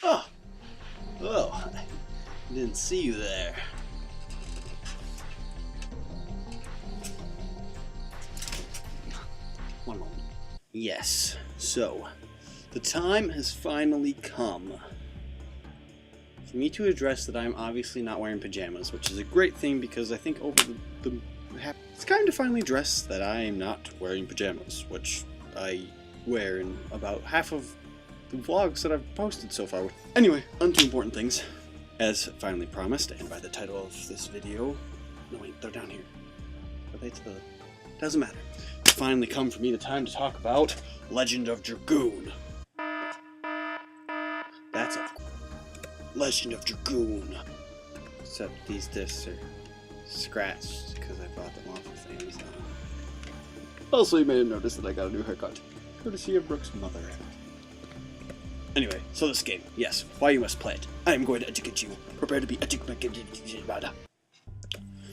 Oh, oh, I didn't see you there. One moment. Yes, so the time has finally come for me to address that I'm obviously not wearing pajamas, which is a great thing because I think over it's time to finally address that I am not wearing pajamas, which I wear in about half of the vlogs that I've posted so far. Anyway, on to important things. As finally promised, and by the title of this video, no wait, they're down here. Are they to the... Doesn't matter. It's finally come for me the time to talk about Legend of Dragoon. That's a... Legend of Dragoon. Except these discs are scratched because I bought them off of Amazon. Also, you may have noticed that I got a new haircut, courtesy of Brooke's mother. Anyway, so this game, yes, why you must play it. I am going to educate you. Prepare to be educated.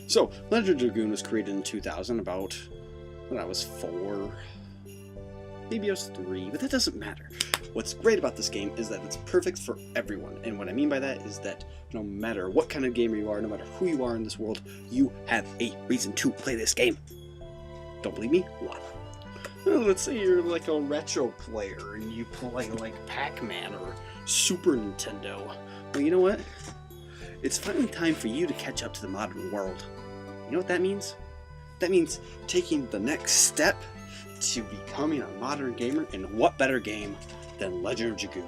So, Legend of Dragoon was created in 2000, about when I was 4, maybe I was 3, but that doesn't matter. What's great about this game is that it's perfect for everyone, and what I mean by that is that no matter what kind of gamer you are, no matter who you are in this world, you have a reason to play this game. Don't believe me? What? Well, let's say you're like a retro player and you play like Pac-Man or Super Nintendo. Well, you know what? It's finally time for you to catch up to the modern world. You know what that means? That means taking the next step to becoming a modern gamer, and what better game than Legend of Dragoon?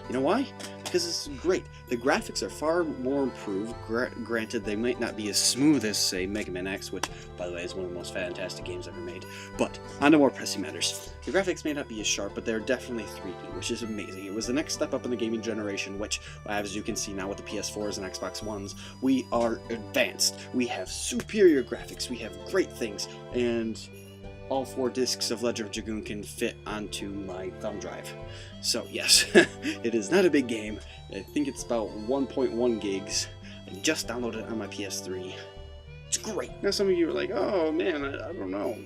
You know why? Because it's great. The graphics are far more improved. Granted, they might not be as smooth as, say, Mega Man X, which, by the way, is one of the most fantastic games ever made. But, on to more pressing matters. The graphics may not be as sharp, but they're definitely 3D, which is amazing. It was the next step up in the gaming generation, which, as you can see now with the PS4s and Xbox Ones, we are advanced. We have superior graphics, we have great things, and all 4 discs of Legend of Dragoon can fit onto my thumb drive. So yes, it is not a big game. I think it's about 1.1 gigs. I just downloaded it on my PS3. It's great. Now some of you are like, oh man, I don't know.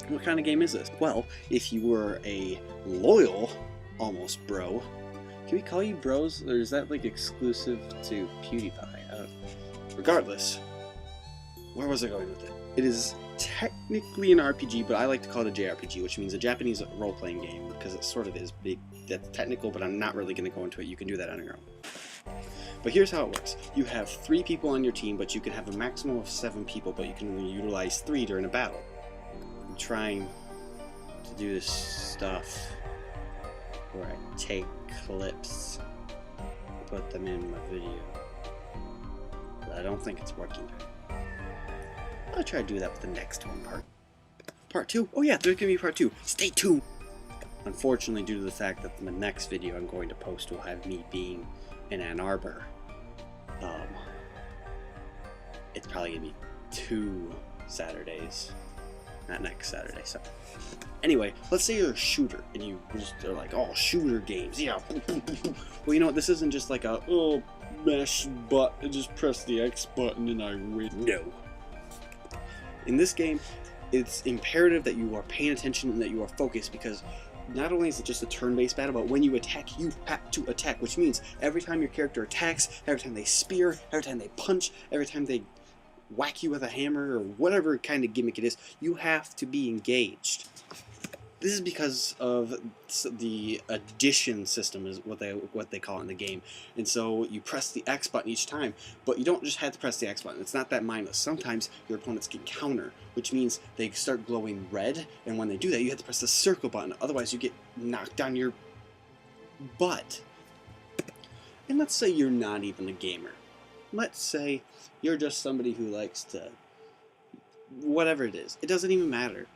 What kind of game is this? Well, if you were a loyal Almostbro, can we call you bros, or is that like exclusive to PewDiePie? Regardless, where was I going with it? It is technically an RPG, but I like to call it a JRPG, which means a Japanese role-playing game, because it sort of is big. That's technical, but I'm not really going to go into it. You can do that on your own. But here's how it works. You have 3 people on your team, but you can have a maximum of 7 people, but you can only utilize 3 during a battle. I'm trying to do this stuff where I take clips, put them in my video, but I don't think it's working. I'll try to do that with the next one. Part 2? Oh yeah, there's going to be part 2. Stay tuned! Unfortunately, due to the fact that the next video I'm going to post will have me being in Ann Arbor, it's probably going to be 2 Saturdays. Not next Saturday, so. Anyway, let's say you're a shooter, and you just are like, oh, shooter games, yeah. Well, you know what, this isn't just like a, oh, mash button, just press the X button and I win. No. In this game, it's imperative that you are paying attention and that you are focused, because not only is it just a turn-based battle, but when you attack, you have to attack, which means every time your character attacks, every time they spear, every time they punch, every time they whack you with a hammer, or whatever kind of gimmick it is, you have to be engaged. This is because of the addition system, is what they call it in the game. And so you press the X button each time, but you don't just have to press the X button. It's not that mindless. Sometimes your opponents can counter, which means they start glowing red, and when they do that, you have to press the circle button. Otherwise, you get knocked on your butt. And let's say you're not even a gamer. Let's say you're just somebody who likes to... whatever it is. It doesn't even matter.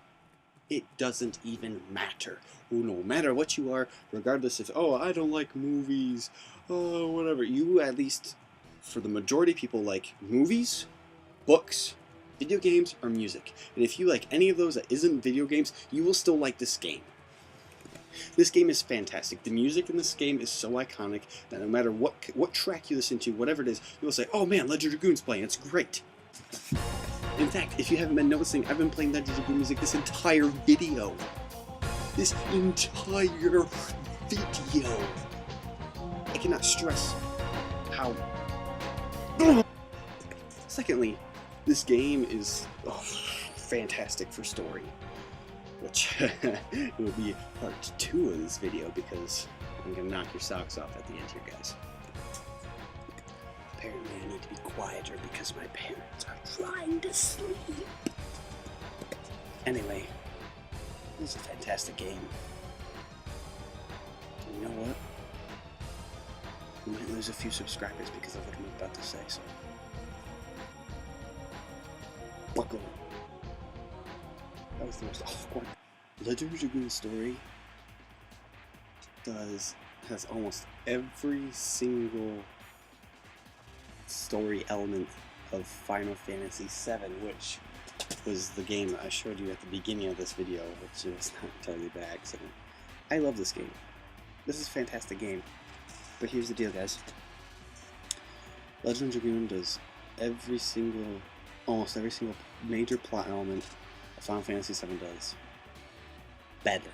It doesn't even matter. No matter what you are, regardless if, oh, I don't like movies, oh, whatever. You, at least, for the majority of people, like movies, books, video games, or music. And if you like any of those that isn't video games, you will still like this game. This game is fantastic. The music in this game is so iconic that no matter what track you listen to, whatever it is, you will say, oh man, Legend of Dragoon's playing, it's great. In fact, if you haven't been noticing, I've been playing Legend of Dragoon music this entire video. This entire video. cannot stress how... Secondly, this game is fantastic for story, which will be part 2 of this video because I'm going to knock your socks off at the end here, guys. Apparently I need to be quieter because my parents are trying to sleep. Anyway, this is a fantastic game. And you know what? We might lose a few subscribers because of what I'm about to say, so buckle. That was the most awkward. Legend of Dragoon story has almost every single story element of Final Fantasy VII, which was the game that I showed you at the beginning of this video, which is not entirely by accident. I love this game. This is a fantastic game. But here's the deal, guys. Legend of Dragoon does almost every single major plot element that Final Fantasy VII does better.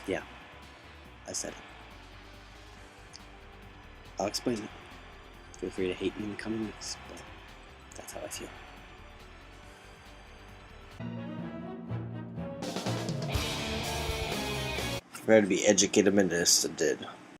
Yeah, I said it. I'll explain it. Feel free to hate me in the coming weeks, but that's how I feel. Try to be educated and did.